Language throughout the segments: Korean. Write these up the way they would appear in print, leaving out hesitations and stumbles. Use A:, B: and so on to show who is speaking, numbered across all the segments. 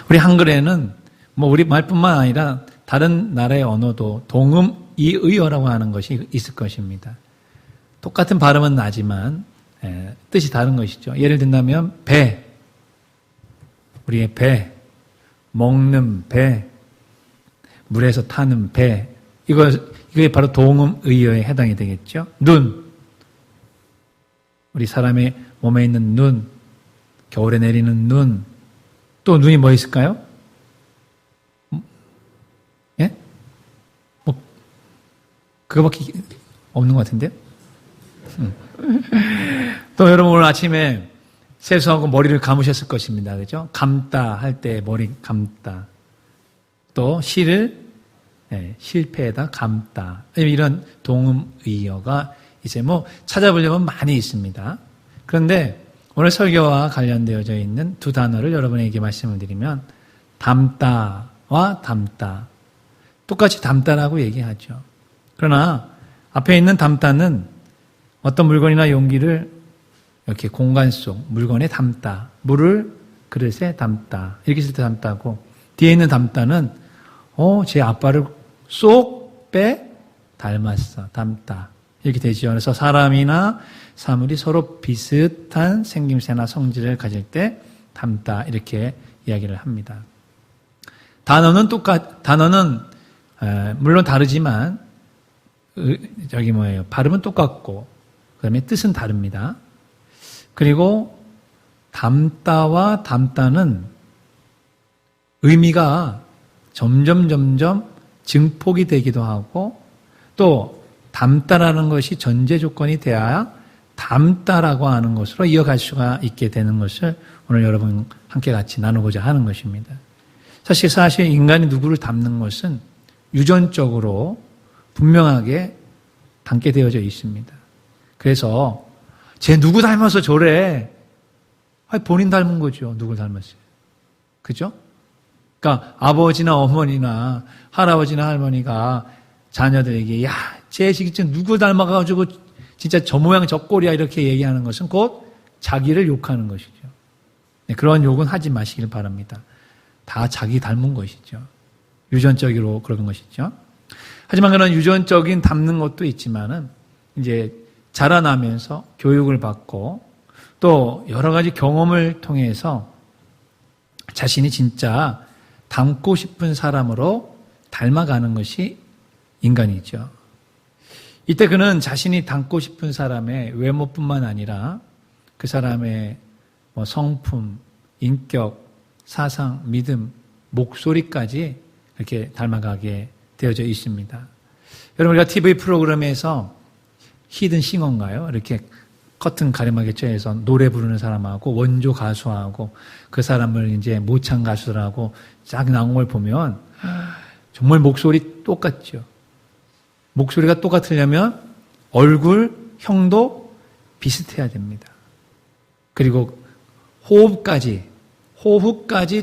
A: 우리 한글에는 뭐 우리 말뿐만 아니라 다른 나라의 언어도 동음이의어라고 하는 것이 있을 것입니다. 똑같은 발음은 나지만 뜻이 다른 것이죠. 예를 든다면 배, 우리의 배, 먹는 배, 물에서 타는 배, 이게 바로 동음의어에 해당이 되겠죠. 눈, 우리 사람의 몸에 있는 눈, 겨울에 내리는 눈, 또 눈이 뭐 있을까요? 예? 뭐 그거밖에 없는 것 같은데요? 또 여러분 오늘 아침에 세수하고 머리를 감으셨을 것입니다. 그죠? 감다 할 때 머리 감다. 또 실을 실패에다 감다. 이런 동음의어가 이제 뭐 찾아보려면 많이 있습니다. 그런데 오늘 설교와 관련되어져 있는 두 단어를 여러분에게 말씀을 드리면 담다와 담다. 똑같이 담다라고 얘기하죠. 그러나 앞에 있는 담다는 어떤 물건이나 용기를 이렇게 공간 속 물건에 담다. 물을 그릇에 담다. 이렇게 쓸 때 담다고, 뒤에 있는 담다는 제 아빠를 쏙 빼 닮았어. 담다. 이렇게 되죠. 그래서 사람이나 사물이 서로 비슷한 생김새나 성질을 가질 때 담다. 이렇게 이야기를 합니다. 단어는 물론 다르지만 발음은 똑같고 그다음에 뜻은 다릅니다. 그리고 담다와 담다는 의미가 점점 증폭이 되기도 하고, 또 담다라는 것이 전제 조건이 돼야 담다라고 하는 것으로 이어갈 수가 있게 되는 것을 오늘 여러분 함께 같이 나누고자 하는 것입니다. 사실 인간이 누구를 닮는 것은 유전적으로 분명하게 담게 되어져 있습니다. 그래서 쟤 누구 닮아서 저래? 본인 닮은 거죠. 누굴 닮았어요? 그죠? 그러니까 아버지나 어머니나 할아버지나 할머니가 자녀들에게 쟤 진짜 누구 닮아가지고 진짜 저 모양 저 꼴이야 이렇게 얘기하는 것은 곧 자기를 욕하는 것이죠. 그런 욕은 하지 마시길 바랍니다. 다 자기 닮은 것이죠. 유전적으로 그런 것이죠. 하지만 그런 유전적인 닮는 것도 있지만은 이제 자라나면서 교육을 받고 또 여러 가지 경험을 통해서 자신이 진짜 닮고 싶은 사람으로 닮아가는 것이 인간이죠. 이때 그는 자신이 닮고 싶은 사람의 외모뿐만 아니라 그 사람의 성품, 인격, 사상, 믿음, 목소리까지 이렇게 닮아가게 되어져 있습니다. 여러분, 우리가 TV 프로그램에서 히든 싱어인가요? 이렇게 커튼 가림하게 쬐서 노래 부르는 사람하고 원조 가수하고 그 사람을 이제 모창 가수들하고 쫙 나온 걸 보면 정말 목소리 똑같죠. 목소리가 똑같으려면 얼굴형도 비슷해야 됩니다. 그리고 호흡까지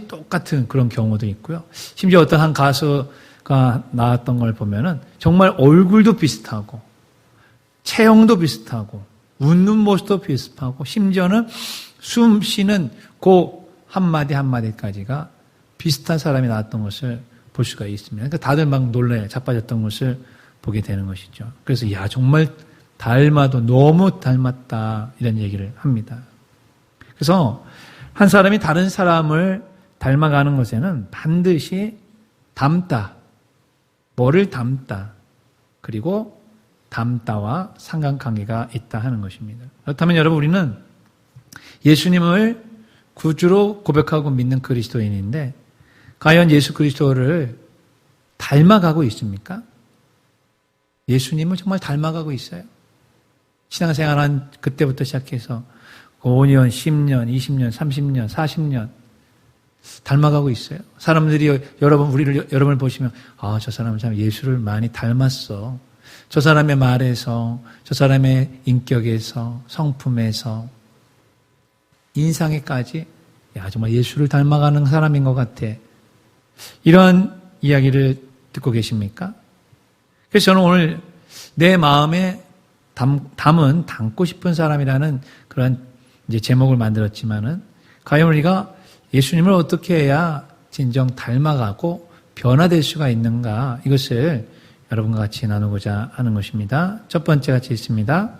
A: 똑같은 그런 경우도 있고요. 심지어 어떤 한 가수가 나왔던 걸 보면은 정말 얼굴도 비슷하고 체형도 비슷하고 웃는 모습도 비슷하고 심지어는 숨 쉬는 그 한마디 한마디까지가 비슷한 사람이 나왔던 것을 볼 수가 있습니다. 그러니까 다들 막 놀래 자빠졌던 것을 보게 되는 것이죠. 그래서 정말 닮아도 너무 닮았다 이런 얘기를 합니다. 그래서 한 사람이 다른 사람을 닮아가는 것에는 반드시 닮다, 뭐를 닮다, 그리고 닮다와 상관관계가 있다 하는 것입니다. 그렇다면 여러분, 우리는 예수님을 구주로 고백하고 믿는 그리스도인인데 과연 예수 그리스도를 닮아가고 있습니까? 예수님을 정말 닮아가고 있어요. 신앙생활한 그때부터 시작해서 5년, 10년, 20년, 30년, 40년 닮아가고 있어요. 사람들이 여러분을 보시면 저 사람은 참 예수를 많이 닮았어. 저 사람의 말에서, 저 사람의 인격에서, 성품에서, 인상에까지 정말 예수를 닮아가는 사람인 것 같아. 이런 이야기를 듣고 계십니까? 그래서 저는 오늘 내 마음에 닮고 싶은 사람이라는 그런 이제 제목을 만들었지만은 과연 우리가 예수님을 어떻게 해야 진정 닮아가고 변화될 수가 있는가, 이것을 여러분과 같이 나누고자 하는 것입니다. 첫 번째 같이 있습니다.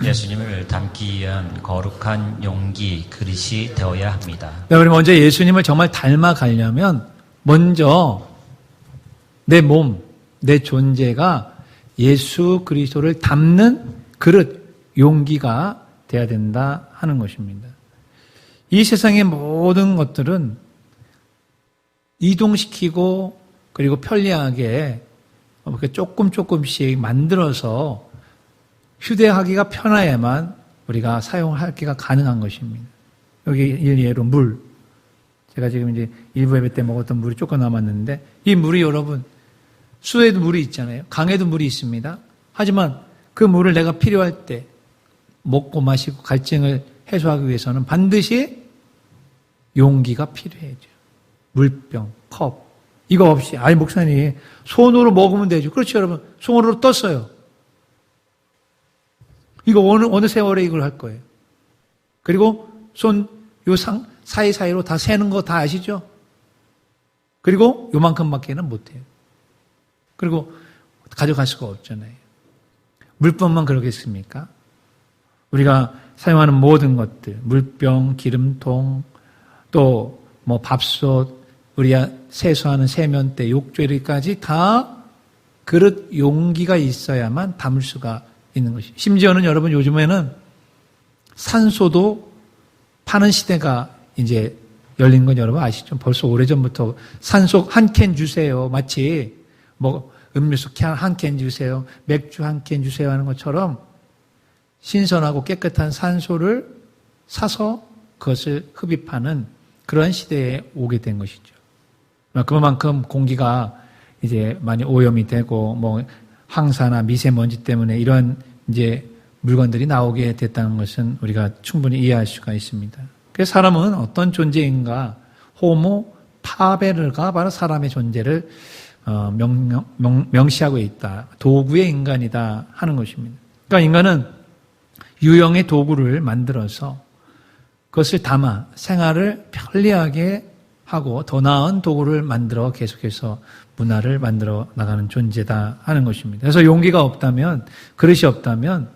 B: 예수님을 담기 위한 거룩한 용기, 그릇이 되어야 합니다.
A: 네, 우리 먼저 예수님을 정말 닮아가려면 먼저 내 몸, 내 존재가 예수 그리스도를 담는 그릇, 용기가 돼야 된다 하는 것입니다. 이 세상의 모든 것들은 이동시키고 그리고 편리하게 조금씩 만들어서 휴대하기가 편해야만 우리가 사용하기가 가능한 것입니다. 여기 일례로 물. 제가 지금 이제 일부 예배 때 먹었던 물이 조금 남았는데, 이 물이 여러분, 수에도 물이 있잖아요. 강에도 물이 있습니다. 하지만 그 물을 내가 필요할 때 먹고 마시고 갈증을 해소하기 위해서는 반드시 용기가 필요해죠. 물병, 컵. 이거 없이, 아니, 목사님, 손으로 먹으면 되죠. 그렇죠, 여러분. 손으로 떴어요. 이거 어느 세월에 이걸 할 거예요. 그리고 사이사이로 다 세는 거 다 아시죠? 그리고 요만큼밖에는 못해요. 그리고 가져갈 수가 없잖아요. 물병만 그러겠습니까? 우리가 사용하는 모든 것들, 물병, 기름통, 또 뭐 밥솥, 우리가 세수하는 세면대, 욕조리까지 다 그릇 용기가 있어야만 담을 수가 있는 것이죠. 심지어는 여러분 요즘에는 산소도 파는 시대가 이제 열린 건 여러분 아시죠? 벌써 오래전부터 산소 한 캔 주세요. 마치 뭐 음료수 한 캔 주세요. 맥주 한 캔 주세요 하는 것처럼 신선하고 깨끗한 산소를 사서 그것을 흡입하는 그런 시대에 오게 된 것이죠. 그만큼 공기가 이제 많이 오염이 되고 뭐 황사나 미세먼지 때문에 이런 이제 물건들이 나오게 됐다는 것은 우리가 충분히 이해할 수가 있습니다. 그래서 사람은 어떤 존재인가? 호모 파베르가 바로 사람의 존재를 명시하고 있다. 도구의 인간이다 하는 것입니다. 그러니까 인간은 유형의 도구를 만들어서 그것을 담아 생활을 편리하게 하고 더 나은 도구를 만들어 계속해서 문화를 만들어 나가는 존재다 하는 것입니다. 그래서 용기가 없다면, 그릇이 없다면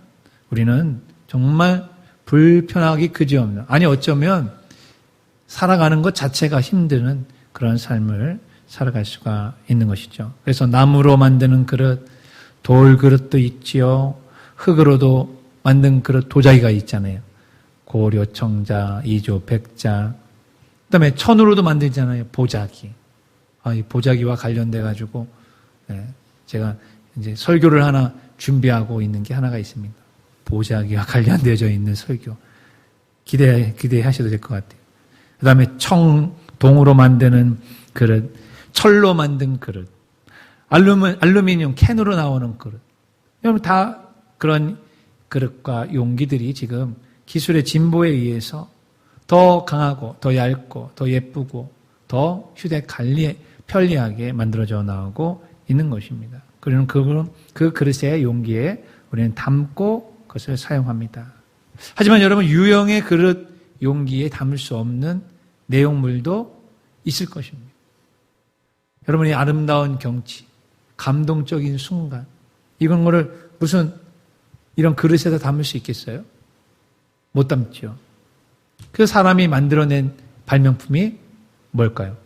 A: 우리는 정말 불편하기 그지없는, 아니 어쩌면 살아가는 것 자체가 힘드는 그런 삶을 살아갈 수가 있는 것이죠. 그래서 나무로 만드는 그릇, 돌 그릇도 있지요. 흙으로도 만든 그릇, 도자기가 있잖아요. 고려, 청자, 이조, 백자. 그다음에 천으로도 만들잖아요. 보자기. 이 보자기와 관련돼가지고 제가 이제 설교를 하나 준비하고 있는 게 하나가 있습니다. 보자기와 관련되어져 있는 설교. 기대하셔도 될 것 같아요. 그다음에 동으로 만드는 그릇, 철로 만든 그릇, 알루미늄 캔으로 나오는 그릇. 여러분 다 그런 그릇과 용기들이 지금 기술의 진보에 의해서 더 강하고 더 얇고 더 예쁘고 더 휴대 편리하게 만들어져 나오고 있는 것입니다. 그리고 그 그릇의 용기에 우리는 담고 그것을 사용합니다. 하지만 여러분 유형의 그릇 용기에 담을 수 없는 내용물도 있을 것입니다. 여러분이 아름다운 경치, 감동적인 순간, 이런 거를 무슨 이런 그릇에다 담을 수 있겠어요? 못 담죠. 그 사람이 만들어낸 발명품이 뭘까요?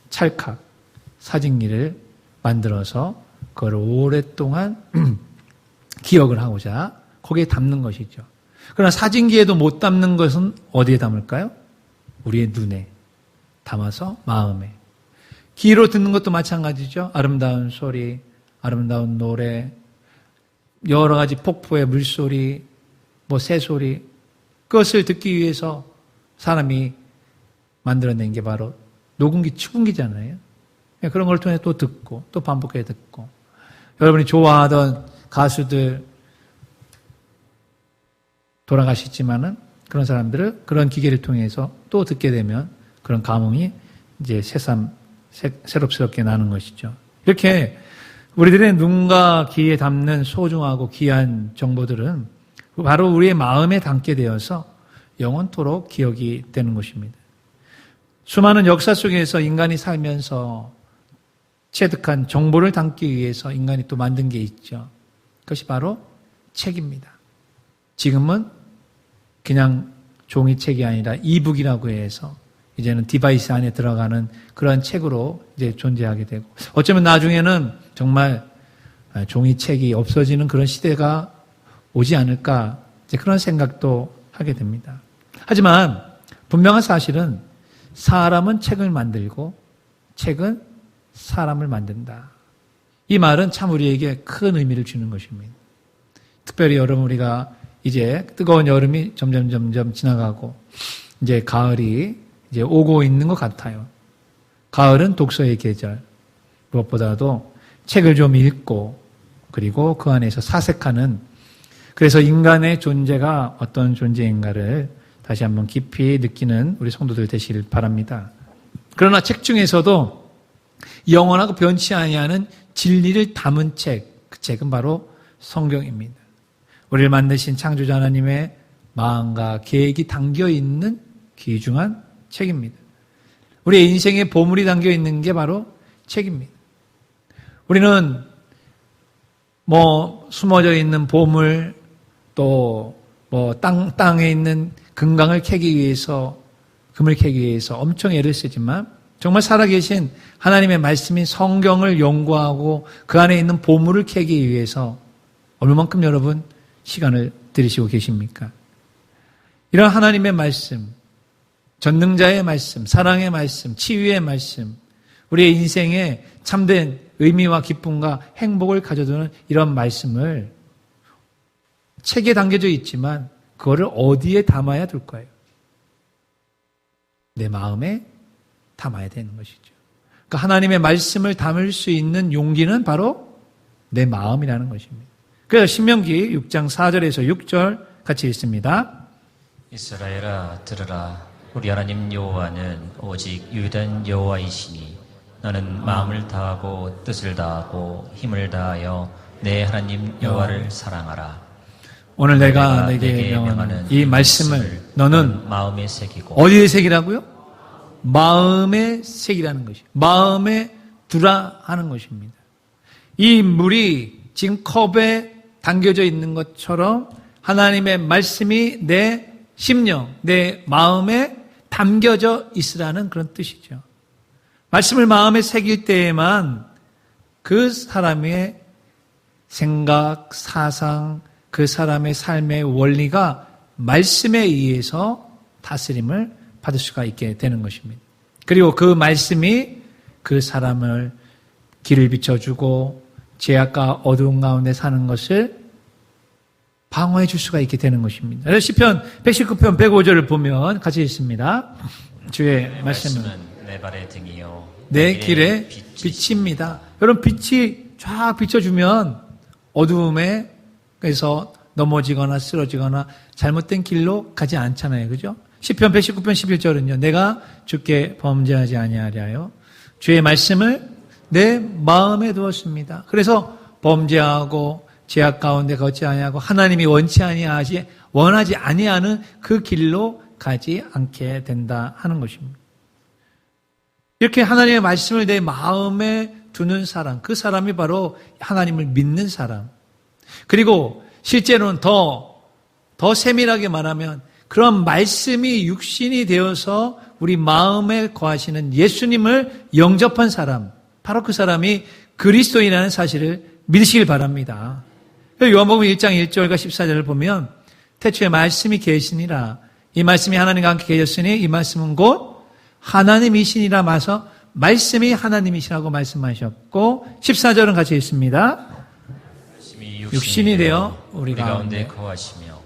A: 찰칵, 사진기를 만들어서 그걸 오랫동안 기억을 하고자 거기에 담는 것이죠. 그러나 사진기에도 못 담는 것은 어디에 담을까요? 우리의 눈에 담아서 마음에. 귀로 듣는 것도 마찬가지죠. 아름다운 소리, 아름다운 노래, 여러 가지 폭포의 물소리, 새소리, 그것을 듣기 위해서 사람이 만들어낸 게 바로 녹음기, 축음기잖아요. 그런 걸 통해 또 듣고, 또 반복해 듣고. 여러분이 좋아하던 가수들 돌아가셨지만은 그런 사람들을 그런 기계를 통해서 또 듣게 되면 그런 감흥이 이제 새롭게 나는 것이죠. 이렇게 우리들의 눈과 귀에 담는 소중하고 귀한 정보들은 바로 우리의 마음에 담게 되어서 영원토록 기억이 되는 것입니다. 수많은 역사 속에서 인간이 살면서 체득한 정보를 담기 위해서 인간이 또 만든 게 있죠. 그것이 바로 책입니다. 지금은 그냥 종이책이 아니라 이북이라고 해서 이제는 디바이스 안에 들어가는 그런 책으로 이제 존재하게 되고, 어쩌면 나중에는 정말 종이책이 없어지는 그런 시대가 오지 않을까, 이제 그런 생각도 하게 됩니다. 하지만 분명한 사실은 사람은 책을 만들고 책은 사람을 만든다. 이 말은 참 우리에게 큰 의미를 주는 것입니다. 특별히 여러분, 우리가 이제 뜨거운 여름이 점점 지나가고 이제 가을이 이제 오고 있는 것 같아요. 가을은 독서의 계절. 무엇보다도 책을 좀 읽고 그리고 그 안에서 사색하는, 그래서 인간의 존재가 어떤 존재인가를 다시 한번 깊이 느끼는 우리 성도들 되시길 바랍니다. 그러나 책 중에서도 영원하고 변치 아니하는 진리를 담은 책, 그 책은 바로 성경입니다. 우리를 만드신 창조자 하나님의 마음과 계획이 담겨있는 귀중한 책입니다. 우리의 인생에 보물이 담겨있는 게 바로 책입니다. 우리는 숨어져 있는 보물, 또 땅에 있는 금강을 캐기 위해서, 금을 캐기 위해서 엄청 애를 쓰지만 정말 살아계신 하나님의 말씀인 성경을 연구하고 그 안에 있는 보물을 캐기 위해서 얼마만큼 여러분 시간을 들이시고 계십니까? 이런 하나님의 말씀, 전능자의 말씀, 사랑의 말씀, 치유의 말씀, 우리의 인생에 참된 의미와 기쁨과 행복을 가져두는 이런 말씀을 책에 담겨져 있지만 그거를 어디에 담아야 둘 거예요? 내 마음에 담아야 되는 것이죠. 그러니까 하나님의 말씀을 담을 수 있는 용기는 바로 내 마음이라는 것입니다. 그래서 신명기 6장 4절에서 6절 같이 읽습니다.
B: 이스라엘아 들으라. 우리 하나님 여호와는 오직 유일한 여호와이시니 너는 마음을 다하고 뜻을 다하고 힘을 다하여 내 하나님 여호와를 사랑하라.
A: 오늘 내가 내게 명하는 이 말씀을 너는
B: 마음에 새기고.
A: 어디에 새기라고요? 마음에 새기라는 것이, 마음에 두라 하는 것입니다. 이 물이 지금 컵에 담겨져 있는 것처럼 하나님의 말씀이 내 심령, 내 마음에 담겨져 있으라는 그런 뜻이죠. 말씀을 마음에 새길 때에만 그 사람의 생각, 사상, 그 사람의 삶의 원리가 말씀에 의해서 다스림을 받을 수가 있게 되는 것입니다. 그리고 그 말씀이 그 사람을 길을 비춰주고 죄악과 어두운 가운데 사는 것을 방어해 줄 수가 있게 되는 것입니다. 그래서 시편 119편 105절을 보면 같이 읽습니다. 주의 말씀은
B: 내 발의 등이요
A: 내 길의 빛입니다. 여러분, 빛이 쫙 비춰주면 어두움에 그래서 넘어지거나 쓰러지거나 잘못된 길로 가지 않잖아요. 그죠? 시편 119편 11절은요. 내가 주께 범죄하지 아니하리하여 주의 말씀을 내 마음에 두었습니다. 그래서 범죄하고 죄악 가운데 걷지 아니하고 하나님이 원하지 아니하는 그 길로 가지 않게 된다 하는 것입니다. 이렇게 하나님의 말씀을 내 마음에 두는 사람, 그 사람이 바로 하나님을 믿는 사람. 그리고 실제로는 더 세밀하게 말하면 그런 말씀이 육신이 되어서 우리 마음에 거하시는 예수님을 영접한 사람, 바로 그 사람이 그리스도인이라는 사실을 믿으시길 바랍니다. 요한복음 1장 1절과 14절을 보면 태초에 말씀이 계시니라. 이 말씀이 하나님과 함께 계셨으니 이 말씀은 곧 하나님이시니라 마서 말씀이 하나님이시라고 말씀하셨고 14절은 같이 읽습니다. 육신이 되어 우리 가운데
B: 거하시며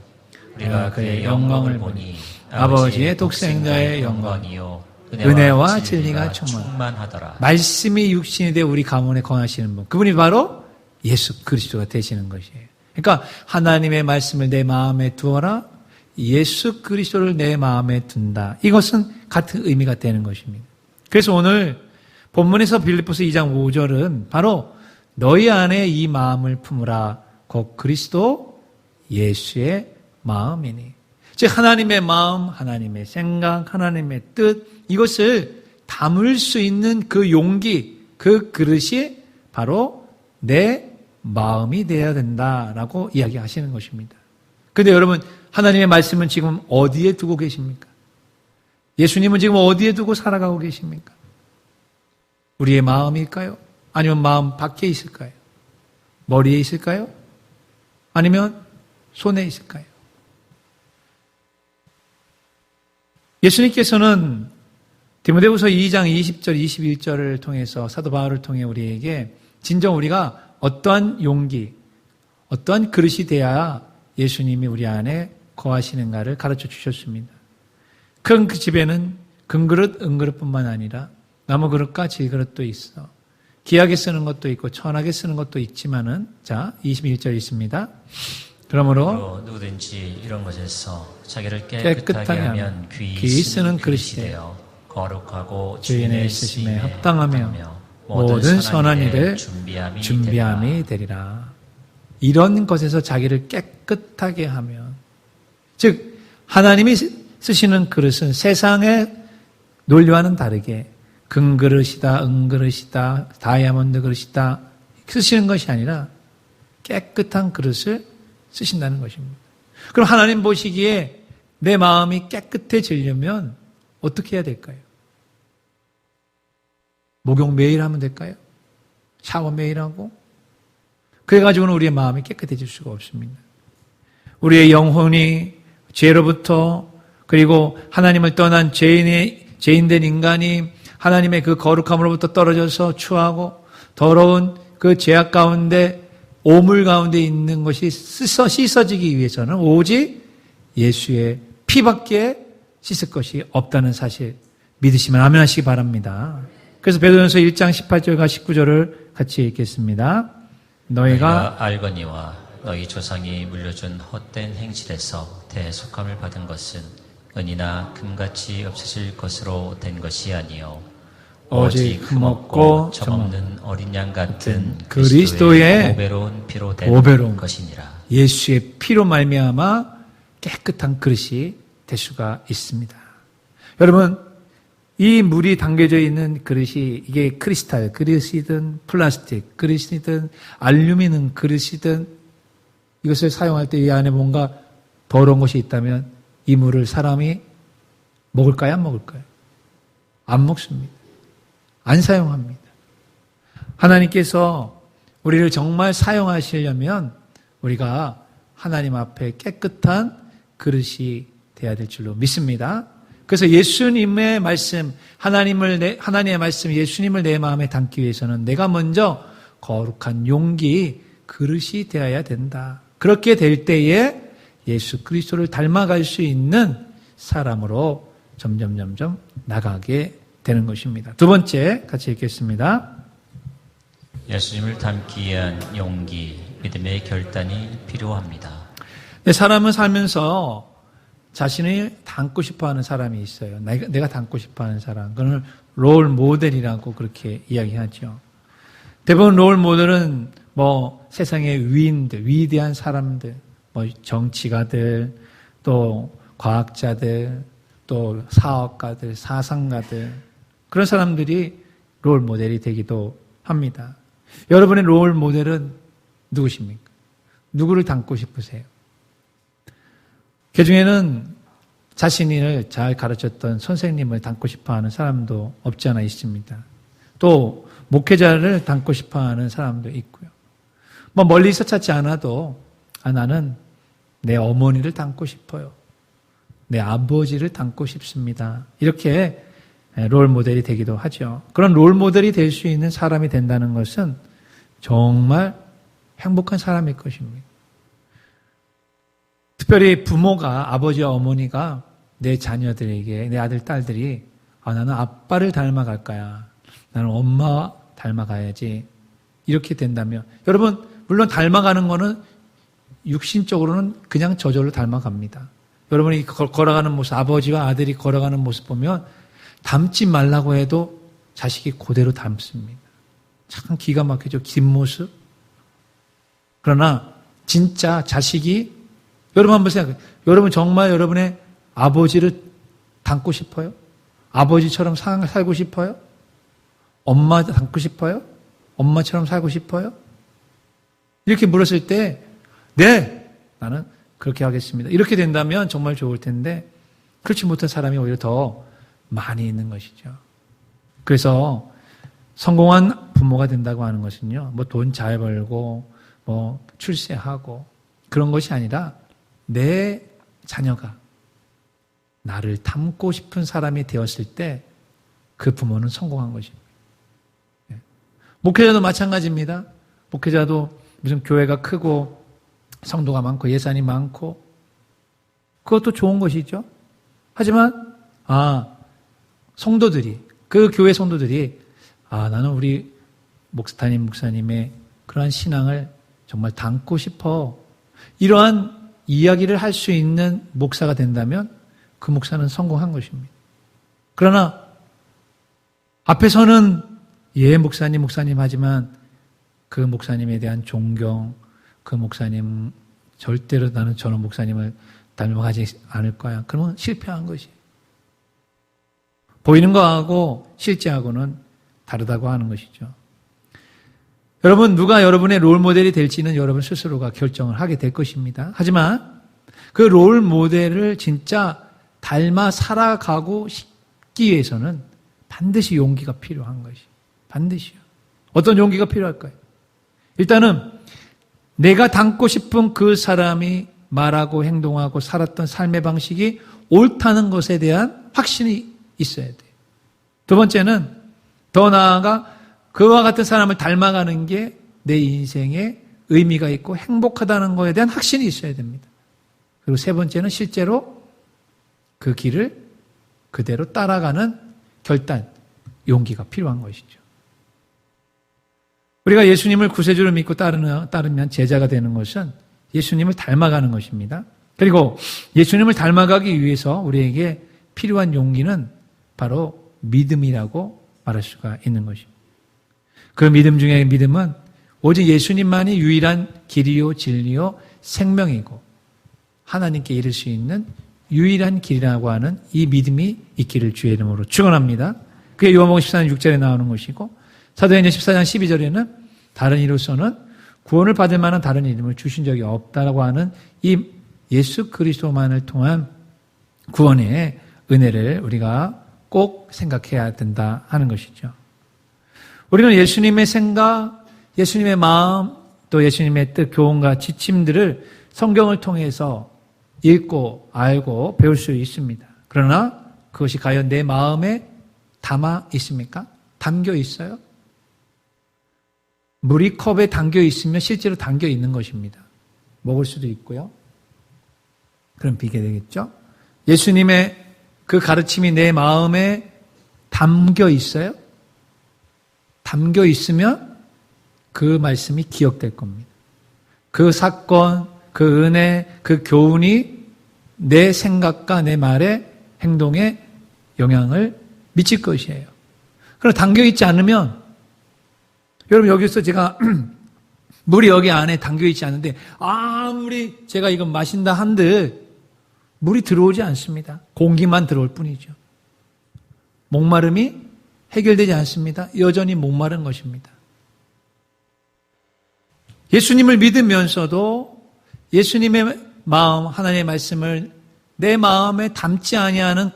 B: 우리가 그의 영광을 보니
A: 아버지의 독생자의 영광이요 은혜와 진리가 충만하더라. 말씀이 육신이 되어 우리 가문에 거하시는 분, 그분이 바로 예수 그리스도가 되시는 것이에요. 그러니까 하나님의 말씀을 내 마음에 두어라, 예수 그리스도를 내 마음에 둔다. 이것은 같은 의미가 되는 것입니다. 그래서 오늘 본문에서 빌립보서 2장 5절은 바로 너희 안에 이 마음을 품으라 곧 그리스도 예수의 마음이니. 즉 하나님의 마음, 하나님의 생각, 하나님의 뜻, 이것을 담을 수 있는 그 용기, 그 그릇이 바로 내 마음이 되어야 된다라고 이야기하시는 것입니다. 그런데 여러분, 하나님의 말씀은 지금 어디에 두고 계십니까? 예수님은 지금 어디에 두고 살아가고 계십니까? 우리의 마음일까요? 아니면 마음 밖에 있을까요? 머리에 있을까요? 아니면 손에 있을까요? 예수님께서는 디모데후서 2장 20절, 21절을 통해서 사도 바울을 통해 우리에게 진정 우리가 어떠한 용기, 어떠한 그릇이 되어야 예수님이 우리 안에 거하시는가를 가르쳐 주셨습니다. 큰 그 집에는 금그릇, 은그릇뿐만 아니라 나무 그릇과 질그릇도 있어. 귀하게 쓰는 것도 있고 천하게 쓰는 것도 있지만은, 자 21절 있습니다. 그러므로
B: 누구든지 이런 것에서 자기를
A: 깨끗하게
B: 하면
A: 귀히 쓰는 그릇이 되어
B: 거룩하고
A: 주인의 쓰심에 합당하며 모든 선한 일에 준비함이 되리라. 이런 것에서 자기를 깨끗하게 하면, 즉 하나님이 쓰시는 그릇은 세상의 논리와는 다르게 금그릇이다, 은그릇이다, 다이아몬드 그릇이다 쓰시는 것이 아니라 깨끗한 그릇을 쓰신다는 것입니다. 그럼 하나님 보시기에 내 마음이 깨끗해지려면 어떻게 해야 될까요? 목욕 매일 하면 될까요? 샤워 매일 하고? 그래가지고는 우리의 마음이 깨끗해질 수가 없습니다. 우리의 영혼이 죄로부터, 그리고 하나님을 떠난 죄인된 인간이 하나님의 그 거룩함으로부터 떨어져서 추하고 더러운 그 죄악 가운데, 오물 가운데 있는 것이 씻어지기 위해서는 오직 예수의 피밖에 씻을 것이 없다는 사실 믿으시면 아멘 하시기 바랍니다. 그래서 베드로전서 1장 18절과 19절을 같이 읽겠습니다. 너희가
B: 알거니와 너희 조상이 물려준 헛된 행실에서 대속함을 받은 것은 은이나 금같이 없어질 것으로 된 것이 아니요 오직 흠없고 점없는 어린 양 같은
A: 그리스도의
B: 오배로운 피로 된 것이니라.
A: 예수의 피로 말미암아 깨끗한 그릇이 될 수가 있습니다. 여러분, 이 물이 담겨져 있는 그릇이, 이게 크리스탈 그릇이든 플라스틱 그릇이든 알루미늄 그릇이든, 이것을 사용할 때 이 안에 뭔가 더러운 것이 있다면 이 물을 사람이 먹을까요? 안 먹을까요? 안 먹습니다. 안 사용합니다. 하나님께서 우리를 정말 사용하시려면 우리가 하나님 앞에 깨끗한 그릇이 되어야 될 줄로 믿습니다. 그래서 예수님의 말씀, 하나님의 말씀, 예수님을 내 마음에 담기 위해서는 내가 먼저 거룩한 용기, 그릇이 되어야 된다. 그렇게 될 때에 예수 그리스도를 닮아갈 수 있는 사람으로 점점 나가게 되는 것입니다. 두 번째 같이 읽겠습니다.
B: 예수님을 닮기 위한 용기, 믿음의 결단이 필요합니다.
A: 사람은 살면서 자신을 닮고 싶어하는 사람이 있어요. 내가 닮고 싶어하는 사람. 그걸 롤 모델이라고 그렇게 이야기하죠. 대부분 롤 모델은 세상의 위인들, 위대한 사람들, 정치가들, 또 과학자들, 또 사업가들, 사상가들, 그런 사람들이 롤 모델이 되기도 합니다. 여러분의 롤 모델은 누구십니까? 누구를 닮고 싶으세요? 그 중에는 자신을 잘 가르쳤던 선생님을 닮고 싶어하는 사람도 없지 않아 있습니다. 또 목회자를 닮고 싶어하는 사람도 있고요. 멀리서 찾지 않아도 나는 내 어머니를 닮고 싶어요. 내 아버지를 닮고 싶습니다. 이렇게 롤 모델이 되기도 하죠. 그런 롤 모델이 될 수 있는 사람이 된다는 것은 정말 행복한 사람일 것입니다. 특별히 부모가, 아버지와 어머니가 내 자녀들에게, 내 아들, 딸들이 나는 아빠를 닮아갈 거야. 나는 엄마 닮아가야지. 이렇게 된다면, 여러분, 물론 닮아가는 거는 육신적으로는 그냥 저절로 닮아갑니다. 여러분이 걸어가는 모습, 아버지와 아들이 걸어가는 모습 보면 닮지 말라고 해도 자식이 그대로 닮습니다. 참 기가 막히죠. 뒷모습. 그러나 진짜 자식이, 여러분 한번 생각해요. 여러분 정말 여러분의 아버지를 닮고 싶어요? 아버지처럼 살고 싶어요? 엄마 닮고 싶어요? 엄마처럼 살고 싶어요? 이렇게 물었을 때, 네, 나는 그렇게 하겠습니다. 이렇게 된다면 정말 좋을 텐데, 그렇지 못한 사람이 오히려 더 많이 있는 것이죠. 그래서 성공한 부모가 된다고 하는 것은요, 뭐 돈 잘 벌고, 뭐 출세하고, 그런 것이 아니라 내 자녀가 나를 닮고 싶은 사람이 되었을 때 그 부모는 성공한 것입니다. 목회자도 마찬가지입니다. 목회자도 무슨 교회가 크고 성도가 많고 예산이 많고 그것도 좋은 것이죠. 하지만 성도들이 그 교회 성도들이 나는 우리 목사님의 그러한 신앙을 정말 닮고 싶어. 이러한 이야기를 할 수 있는 목사가 된다면 그 목사는 성공한 것입니다. 그러나 앞에서는 목사님 하지만 그 목사님에 대한 존경, 그 목사님 절대로 나는 저런 목사님을 닮아가지 않을 거야. 그러면 실패한 것이. 보이는 거하고 실제하고는 다르다고 하는 것이죠. 여러분, 누가 여러분의 롤 모델이 될지는 여러분 스스로가 결정을 하게 될 것입니다. 하지만 그 롤 모델을 진짜 닮아 살아가고 싶기 위해서는 반드시 용기가 필요한 것이. 반드시요. 어떤 용기가 필요할까요? 일단은 내가 닮고 싶은 그 사람이 말하고 행동하고 살았던 삶의 방식이 옳다는 것에 대한 확신이 있어야 돼요. 두 번째는 더 나아가 그와 같은 사람을 닮아가는 게 내 인생에 의미가 있고 행복하다는 것에 대한 확신이 있어야 됩니다. 그리고 세 번째는 실제로 그 길을 그대로 따라가는 결단, 용기가 필요한 것이죠. 우리가 예수님을 구세주로 믿고 따르면 제자가 되는 것은 예수님을 닮아가는 것입니다. 그리고 예수님을 닮아가기 위해서 우리에게 필요한 용기는 바로 믿음이라고 말할 수가 있는 것입니다. 그 믿음 중에 믿음은 오직 예수님만이 유일한 길이요 진리요 생명이고 하나님께 이를 수 있는 유일한 길이라고 하는 이 믿음이 있기를 주의 이름으로 축원합니다. 그게 요한복음 14장 6절에 나오는 것이고 사도행전 14장 12절에는 다른 이로서는 구원을 받을 만한 다른 이름을 주신 적이 없다라고 하는 이 예수 그리스도만을 통한 구원의 은혜를 우리가 꼭 생각해야 된다 하는 것이죠. 우리는 예수님의 생각, 예수님의 마음, 또 예수님의 뜻, 교훈과 지침들을 성경을 통해서 읽고 알고 배울 수 있습니다. 그러나 그것이 과연 내 마음에 담아 있습니까? 담겨 있어요? 물이 컵에 담겨 있으면 실제로 담겨 있는 것입니다. 먹을 수도 있고요. 그럼 비게 되겠죠? 예수님의 그 가르침이 내 마음에 담겨 있어요? 담겨 있으면 그 말씀이 기억될 겁니다. 그 사건, 그 은혜, 그 교훈이 내 생각과 내 말에 행동에 영향을 미칠 것이에요. 그럼 담겨 있지 않으면 여러분 여기서 제가 물이 여기 안에 담겨 있지 않은데 아무리 제가 이거 마신다 한들 물이 들어오지 않습니다. 공기만 들어올 뿐이죠. 목마름이 해결되지 않습니다. 여전히 목마른 것입니다. 예수님을 믿으면서도 예수님의 마음, 하나님의 말씀을 내 마음에 담지 아니하는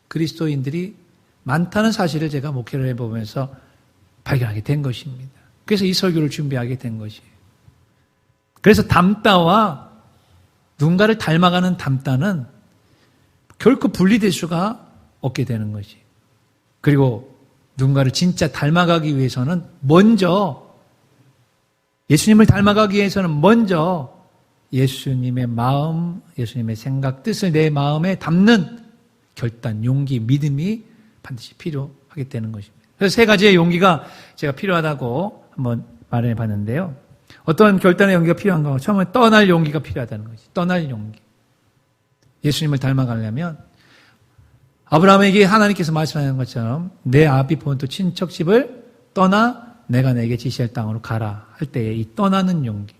A: 그리스도인들이 많다는 사실을 제가 목회를 해보면서 발견하게 된 것입니다. 그래서 이 설교를 준비하게 된 것이에요. 그래서 닮다와 누군가를 닮아가는 닮다는 결코 분리될 수가 없게 되는 것이에요. 그리고 누군가를 진짜 닮아가기 위해서는 예수님을 닮아가기 위해서는 먼저 예수님의 마음, 예수님의 생각, 뜻을 내 마음에 담는 결단, 용기, 믿음이 반드시 필요하게 되는 것입니다. 그래서 세 가지의 용기가 제가 필요하다고 한번 말해 봤는데요. 어떤 결단의 용기가 필요한가? 처음에 떠날 용기가 필요하다는 거지. 떠날 용기. 예수님을 닮아가려면 아브라함에게 하나님께서 말씀하는 것처럼 내 아비 본토 친척 집을 떠나 내가 내게 지시할 땅으로 가라 할 때에 이 떠나는 용기.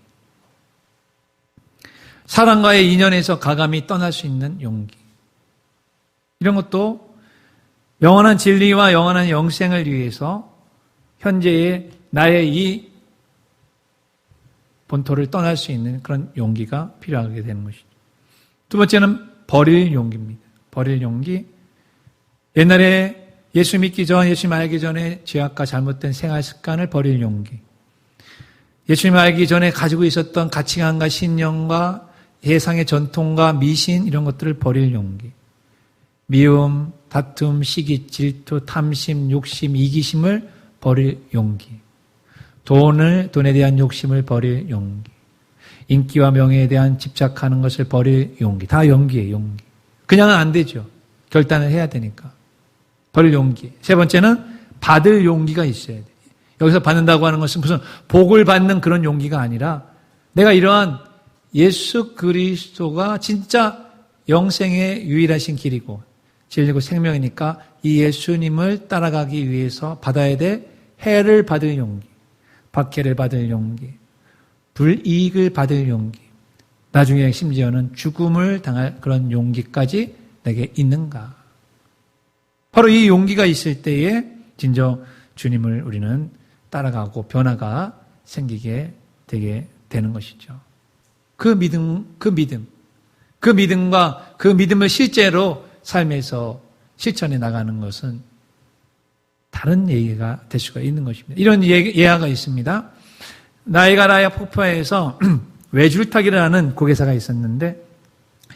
A: 사람과의 인연에서 가감히 떠날 수 있는 용기. 이런 것도 영원한 진리와 영원한 영생을 위해서 현재의 나의 이 본토를 떠날 수 있는 그런 용기가 필요하게 되는 것이죠. 두 번째는 버릴 용기입니다. 버릴 용기. 옛날에 예수 믿기 전, 예수님 알기 전에 죄악과 잘못된 생활 습관을 버릴 용기. 예수님 알기 전에 가지고 있었던 가치관과 신념과 예상의 전통과 미신 이런 것들을 버릴 용기. 미움, 다툼, 시기, 질투, 탐심, 욕심, 이기심을 버릴 용기. 돈에 대한 욕심을 버릴 용기. 인기와 명예에 대한 집착하는 것을 버릴 용기. 다 용기예요, 용기. 그냥은 안 되죠. 결단을 해야 되니까. 버릴 용기. 세 번째는 받을 용기가 있어야 돼요. 여기서 받는다고 하는 것은 무슨 복을 받는 그런 용기가 아니라 내가 이러한 예수 그리스도가 진짜 영생의 유일하신 길이고 진리고 생명이니까 이 예수님을 따라가기 위해서 받아야 될 해를 받을 용기, 박해를 받을 용기, 불이익을 받을 용기, 나중에 심지어는 죽음을 당할 그런 용기까지 내게 있는가? 바로 이 용기가 있을 때에 진정 주님을 우리는 따라가고 변화가 생기게 되게 되는 것이죠. 그 믿음과 그 믿음을 실제로 삶에서 실천해 나가는 것은 다른 얘기가 될 수가 있는 것입니다. 이런 예화가 있습니다. 나이가라야 폭포에서 외줄타기라는 고개사가 있었는데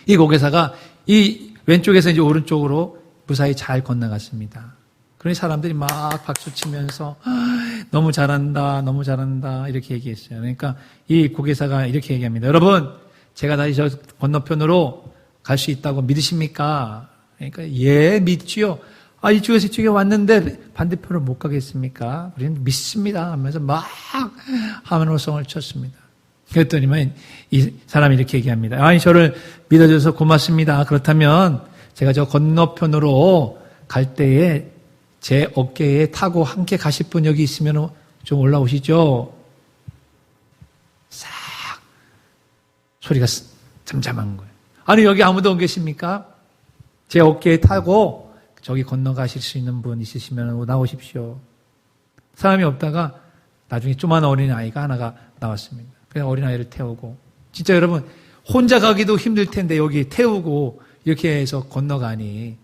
A: 이 고개사가 이 왼쪽에서 이제 오른쪽으로 무사히 잘 건너갔습니다. 그러니 사람들이 막 박수 치면서 너무 잘한다, 너무 잘한다 이렇게 얘기했어요. 그러니까 이 고개사가 이렇게 얘기합니다. 여러분, 제가 다시 저 건너편으로 갈 수 있다고 믿으십니까? 그러니까 예, 믿지요. 이쪽에서 이쪽에 왔는데 반대편으로 못 가겠습니까? 우리는 믿습니다 하면서 막 하늘호성을 쳤습니다. 그랬더니만 이 사람이 이렇게 얘기합니다. 저를 믿어줘서 고맙습니다. 그렇다면 제가 저 건너편으로 갈 때에 제 어깨에 타고 함께 가실 분 여기 있으면 좀 올라오시죠. 싹 소리가 잠잠한 거예요. 아니 여기 아무도 안 계십니까? 제 어깨에 타고 저기 건너가실 수 있는 분 있으시면 나오십시오. 사람이 없다가 나중에 조그만 어린아이가 하나가 나왔습니다. 그냥 어린아이를 태우고 진짜 여러분 혼자 가기도 힘들 텐데 여기 태우고 이렇게 해서 건너가니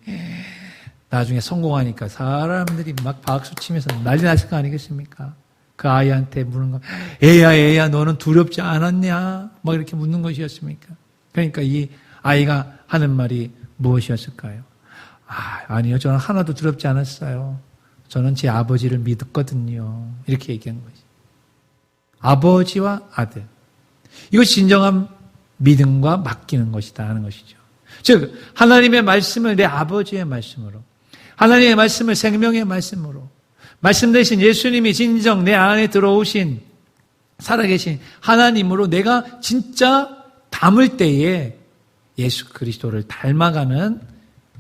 A: 나중에 성공하니까 사람들이 막 박수 치면서 난리 났을 거 아니겠습니까? 그 아이한테 묻는 거, 애야, 너는 두렵지 않았냐? 막 이렇게 묻는 것이었습니까? 그러니까 이 아이가 하는 말이 무엇이었을까요? 아니요, 저는 하나도 두렵지 않았어요. 저는 제 아버지를 믿었거든요. 이렇게 얘기한 거지. 아버지와 아들. 이것이 진정한 믿음과 맡기는 것이다 하는 것이죠. 즉, 하나님의 말씀을 내 아버지의 말씀으로, 하나님의 말씀을 생명의 말씀으로, 말씀 대신 예수님이 진정 내 안에 들어오신 살아계신 하나님으로 내가 진짜 담을 때에 예수 그리스도를 닮아가는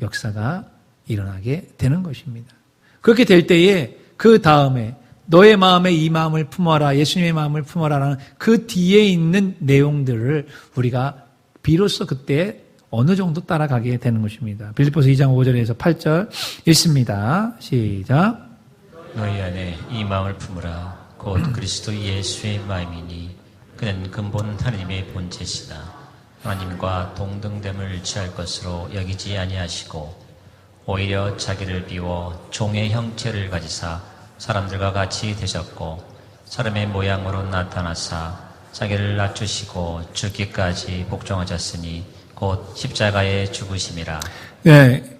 A: 역사가 일어나게 되는 것입니다. 그렇게 될 때에 그 다음에 너의 마음에 이 마음을 품어라, 예수님의 마음을 품어라라는 그 뒤에 있는 내용들을 우리가 비로소 그때 어느 정도 따라가게 되는 것입니다. 빌립보서 2장 5절에서 8절 읽습니다. 시작.
B: 너희 안에 이 마음을 품으라. 곧 그리스도 예수의 마음이니 그는 근본 하나님의 본체시다. 하나님과 동등됨을 취할 것으로 여기지 아니하시고 오히려 자기를 비워 종의 형체를 가지사 사람들과 같이 되셨고 사람의 모양으로 나타나사 자기를 낮추시고 죽기까지 복종하셨으니 곧 십자가에 죽으심이라.
A: 네,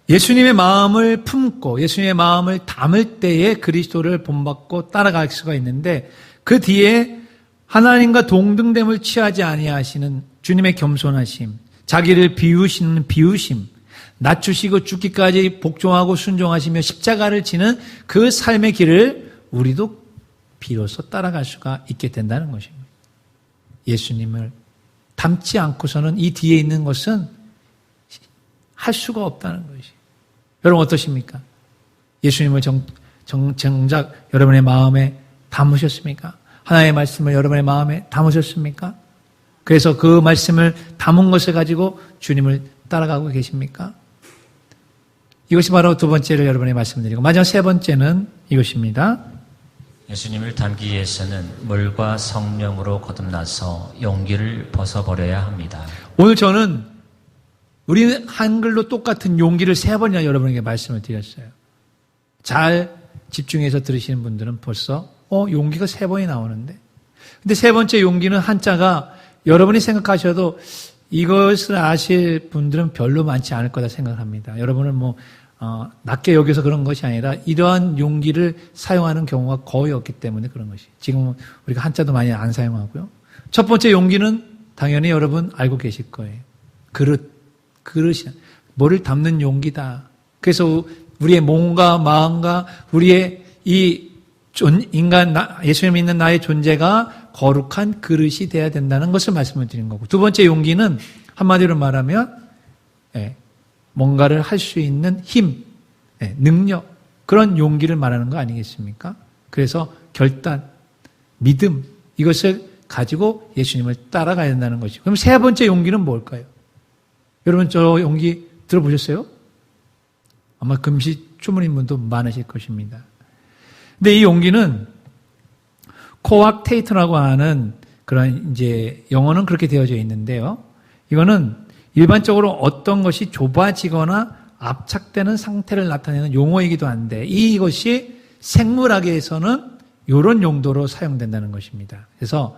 A: 예수님의 마음을 품고 예수님의 마음을 담을 때에 그리스도를 본받고 따라갈 수가 있는데 그 뒤에 하나님과 동등됨을 취하지 아니하시는 주님의 겸손하심, 자기를 비우시는 비우심, 낮추시고 죽기까지 복종하고 순종하시며 십자가를 지는 그 삶의 길을 우리도 비로소 따라갈 수가 있게 된다는 것입니다. 예수님을 닮지 않고서는 이 뒤에 있는 것은 할 수가 없다는 것이. 여러분 어떠십니까? 예수님을 정작 여러분의 마음에 담으셨습니까? 하나님의 말씀을 여러분의 마음에 담으셨습니까? 그래서 그 말씀을 담은 것을 가지고 주님을 따라가고 계십니까? 이것이 바로 두 번째를 여러분에게 말씀드리고 마지막 세 번째는 이것입니다.
B: 예수님을 닮기 위해서는 물과 성령으로 거듭나서 용기를 벗어버려야 합니다.
A: 오늘 저는 우리는 한글로 똑같은 용기를 세 번이나 여러분에게 말씀을 드렸어요. 잘 집중해서 들으시는 분들은 벌써 용기가 세 번이 나오는데, 근데 세 번째 용기는 한자가 여러분이 생각하셔도 이것을 아실 분들은 별로 많지 않을 거다 생각합니다. 여러분은 낮게 여겨서 그런 것이 아니라 이러한 용기를 사용하는 경우가 거의 없기 때문에 그런 것이. 지금 우리가 한자도 많이 안 사용하고요. 첫 번째 용기는 당연히 여러분 알고 계실 거예요. 그릇이 뭐를 담는 용기다. 그래서 우리의 몸과 마음과 우리의 이 인간, 예수님 믿는 나의 존재가 거룩한 그릇이 돼야 된다는 것을 말씀을 드린 거고, 두 번째 용기는 한마디로 말하면 뭔가를 할 수 있는 힘, 능력, 그런 용기를 말하는 거 아니겠습니까? 그래서 결단, 믿음, 이것을 가지고 예수님을 따라가야 된다는 것이고, 그럼 세 번째 용기는 뭘까요? 여러분 저 용기 들어보셨어요? 아마 금시초문인 분도 많으실 것입니다. 근데 이 용기는 코악테이터라고 하는 그런 이제 영어는 그렇게 되어져 있는데요. 이거는 일반적으로 어떤 것이 좁아지거나 압착되는 상태를 나타내는 용어이기도 한데 이것이 생물학에서는 이런 용도로 사용된다는 것입니다. 그래서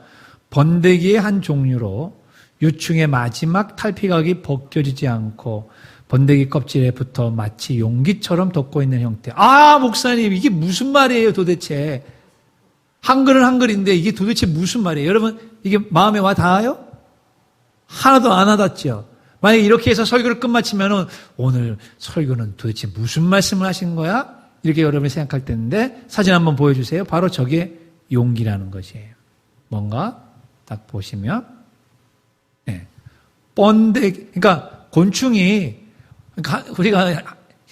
A: 번데기의 한 종류로 유충의 마지막 탈피각이 벗겨지지 않고 번데기 껍질에 붙어 마치 용기처럼 덮고 있는 형태. 목사님 이게 무슨 말이에요 도대체. 한글은 한글인데 이게 도대체 무슨 말이에요. 여러분 이게 마음에 와 닿아요? 하나도 안 와닿죠. 만약에 이렇게 해서 설교를 끝마치면 오늘 설교는 도대체 무슨 말씀을 하신 거야? 이렇게 여러분이 생각할 텐데 사진 한번 보여주세요. 바로 저게 용기라는 것이에요. 뭔가 딱 보시면 번데기, 그러니까 곤충이 우리가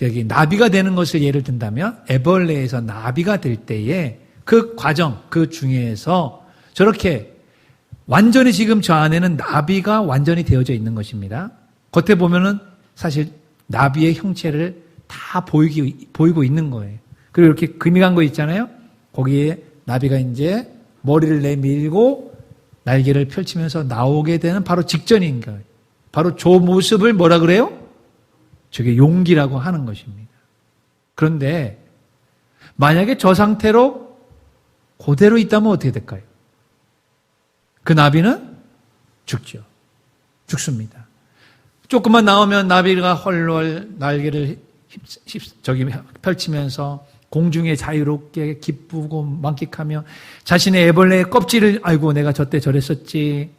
A: 여기 나비가 되는 것을 예를 든다면 애벌레에서 나비가 될 때에 그 과정, 그 중에서 저렇게 완전히 지금 저 안에는 나비가 완전히 되어져 있는 것입니다. 겉에 보면은 사실 나비의 형체를 다 보이고 있는 거예요. 그리고 이렇게 금이 간 거 있잖아요. 거기에 나비가 이제 머리를 내밀고 날개를 펼치면서 나오게 되는 바로 직전인 거예요. 바로 저 모습을 뭐라 그래요? 저게 용기라고 하는 것입니다. 그런데 만약에 저 상태로 그대로 있다면 어떻게 될까요? 그 나비는 죽죠. 죽습니다. 조금만 나오면 나비가 헐헐 날개를 펼치면서 공중에 자유롭게 기쁘고 만끽하며 자신의 애벌레의 껍질을 아이고 내가 저때 저랬었지.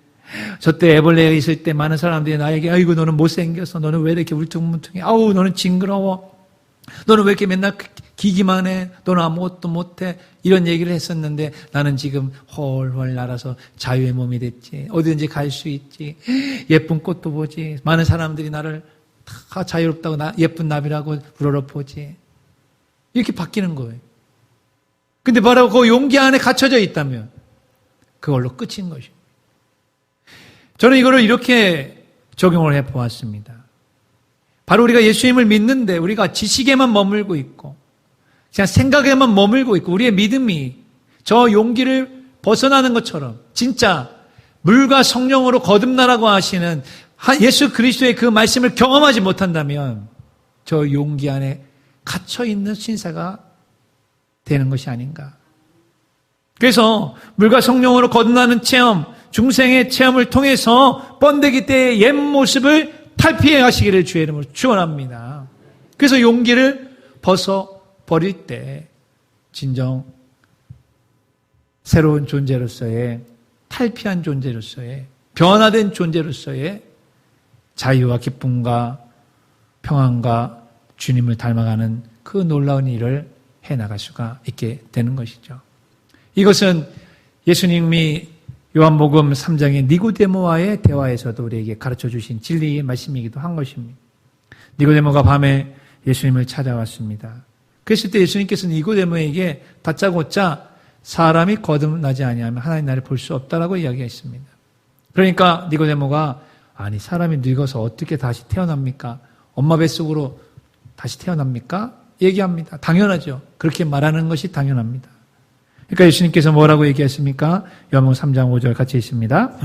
A: 저때 애벌레가 있을 때 많은 사람들이 나에게 아이고 너는 못생겼어. 너는 왜 이렇게 울퉁불퉁해. 아우 너는 징그러워. 너는 왜 이렇게 맨날 기기만 해. 너는 아무것도 못해. 이런 얘기를 했었는데 나는 지금 헐헐 날아서 자유의 몸이 됐지. 어디든지 갈 수 있지. 예쁜 꽃도 보지. 많은 사람들이 나를 다 자유롭다고 예쁜 나비라고 우러러 보지. 이렇게 바뀌는 거예요. 근데 바로 그 용기 안에 갇혀져 있다면 그걸로 끝인 것입니다. 저는 이거를 이렇게 적용을 해보았습니다. 바로 우리가 예수님을 믿는데 우리가 지식에만 머물고 있고 그냥 생각에만 머물고 있고 우리의 믿음이 저 용기를 벗어나는 것처럼 진짜 물과 성령으로 거듭나라고 하시는 예수 그리스도의 그 말씀을 경험하지 못한다면 저 용기 안에 갇혀있는 신사가 되는 것이 아닌가. 그래서 물과 성령으로 거듭나는 체험, 중생의 체험을 통해서 번데기 때의 옛 모습을 탈피해 가시기를 주의 이름으로 축원합니다. 그래서 용기를 벗어버릴 때 진정 새로운 존재로서의 탈피한 존재로서의 변화된 존재로서의 자유와 기쁨과 평안과 주님을 닮아가는 그 놀라운 일을 해나갈 수가 있게 되는 것이죠. 이것은 예수님이 요한복음 3장의 니고데모와의 대화에서도 우리에게 가르쳐 주신 진리의 말씀이기도 한 것입니다. 니고데모가 밤에 예수님을 찾아왔습니다. 그랬을 때 예수님께서 니고데모에게 다짜고짜 사람이 거듭나지 아니하면 하나님 나라를 볼 수 없다라고 이야기했습니다. 그러니까 니고데모가 아니 사람이 늙어서 어떻게 다시 태어납니까? 엄마 뱃속으로 다시 태어납니까? 얘기합니다. 당연하죠. 그렇게 말하는 것이 당연합니다. 그러니까 예수님께서 뭐라고 얘기했습니까? 요한복음 3장 5절 같이 있습니다.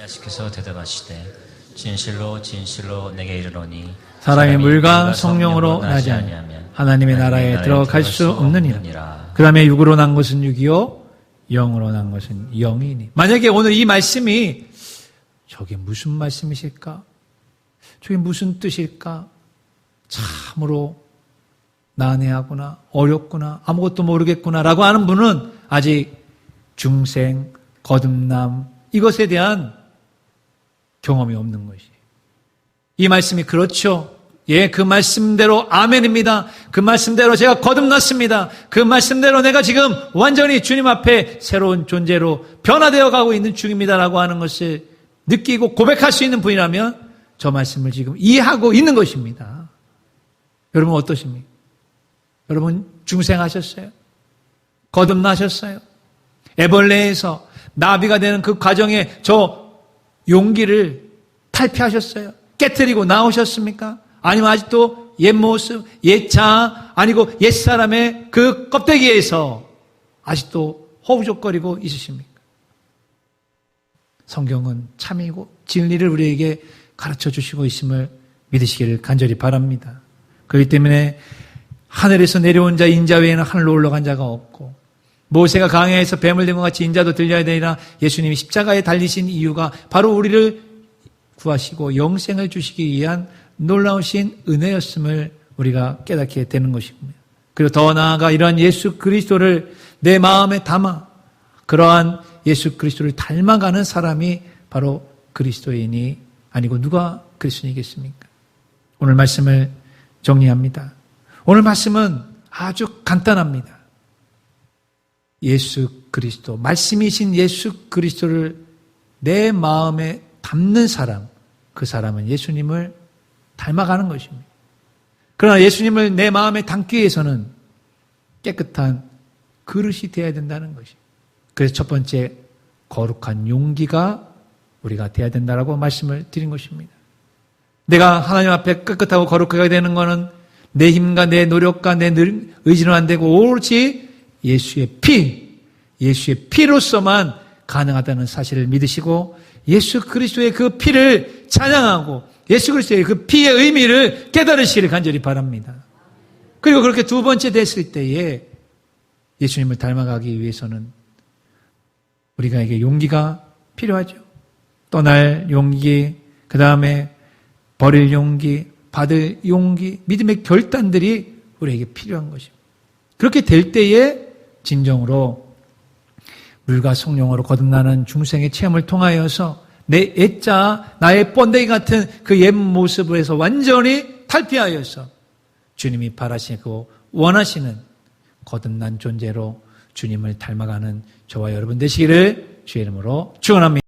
B: 예수께서 대답하시되 진실로 진실로 내게 이르노니
A: 사람이 물과 성령으로 나지 아니하면 하나님의 나라에 들어갈 수 없느니라. 그 다음에 육으로 난 것은 육이요 영으로 난 것은 영이니. 만약에 오늘 이 말씀이 저게 무슨 말씀이실까? 저게 무슨 뜻일까? 참으로 난해하구나, 어렵구나, 아무것도 모르겠구나 라고 하는 분은 아직 중생, 거듭남 이것에 대한 경험이 없는 것이. 이 말씀이 그렇죠. 예, 그 말씀대로 아멘입니다. 그 말씀대로 제가 거듭났습니다. 그 말씀대로 내가 지금 완전히 주님 앞에 새로운 존재로 변화되어 가고 있는 중입니다라고 하는 것을 느끼고 고백할 수 있는 분이라면 저 말씀을 지금 이해하고 있는 것입니다. 여러분 어떠십니까? 여러분 중생하셨어요? 거듭나셨어요? 애벌레에서 나비가 되는 그 과정에 저 용기를 탈피하셨어요? 깨트리고 나오셨습니까? 아니면 아직도 옛 모습, 옛 자, 아니고 옛 사람의 그 껍데기에서 아직도 허우적거리고 있으십니까? 성경은 참이고 진리를 우리에게 가르쳐 주시고 있음을 믿으시기를 간절히 바랍니다. 그렇기 때문에 하늘에서 내려온 자 인자 외에는 하늘로 올라간 자가 없고 모세가 강야에서 뱀을 든 것 같이 인자도 들려야 되리라. 예수님이 십자가에 달리신 이유가 바로 우리를 구하시고 영생을 주시기 위한 놀라우신 은혜였음을 우리가 깨닫게 되는 것입니다. 그리고 더 나아가 이러한 예수 그리스도를 내 마음에 담아 그러한 예수 그리스도를 닮아가는 사람이 바로 그리스도인이 아니고 누가 그리스도인이겠습니까? 오늘 말씀을 정리합니다. 오늘 말씀은 아주 간단합니다. 예수 그리스도, 말씀이신 예수 그리스도를 내 마음에 담는 사람, 그 사람은 예수님을 닮아가는 것입니다. 그러나 예수님을 내 마음에 담기 위해서는 깨끗한 그릇이 되어야 된다는 것입니다. 그래서 첫 번째 거룩한 용기가 우리가 되어야 된다라고 말씀을 드린 것입니다. 내가 하나님 앞에 깨끗하고 거룩하게 되는 것은 내 힘과 내 노력과 내 의지는 안 되고 오로지 예수의 피로서만 가능하다는 사실을 믿으시고 예수 그리스도의 그 피를 찬양하고 예수 그리스도의 그 피의 의미를 깨달으시기를 간절히 바랍니다. 그리고 그렇게 두 번째 됐을 때에 예수님을 닮아가기 위해서는 우리가에게 용기가 필요하죠. 떠날 용기, 그 다음에 버릴 용기, 받을 용기, 믿음의 결단들이 우리에게 필요한 것입니다. 그렇게 될 때에 진정으로 물과 성령으로 거듭나는 중생의 체험을 통하여서 내 애자, 나의 번데기 같은 그 옛 모습에서 완전히 탈피하여서 주님이 바라시고 원하시는 거듭난 존재로 주님을 닮아가는 저와 여러분 되시기를 주의 이름으로 축원합니다.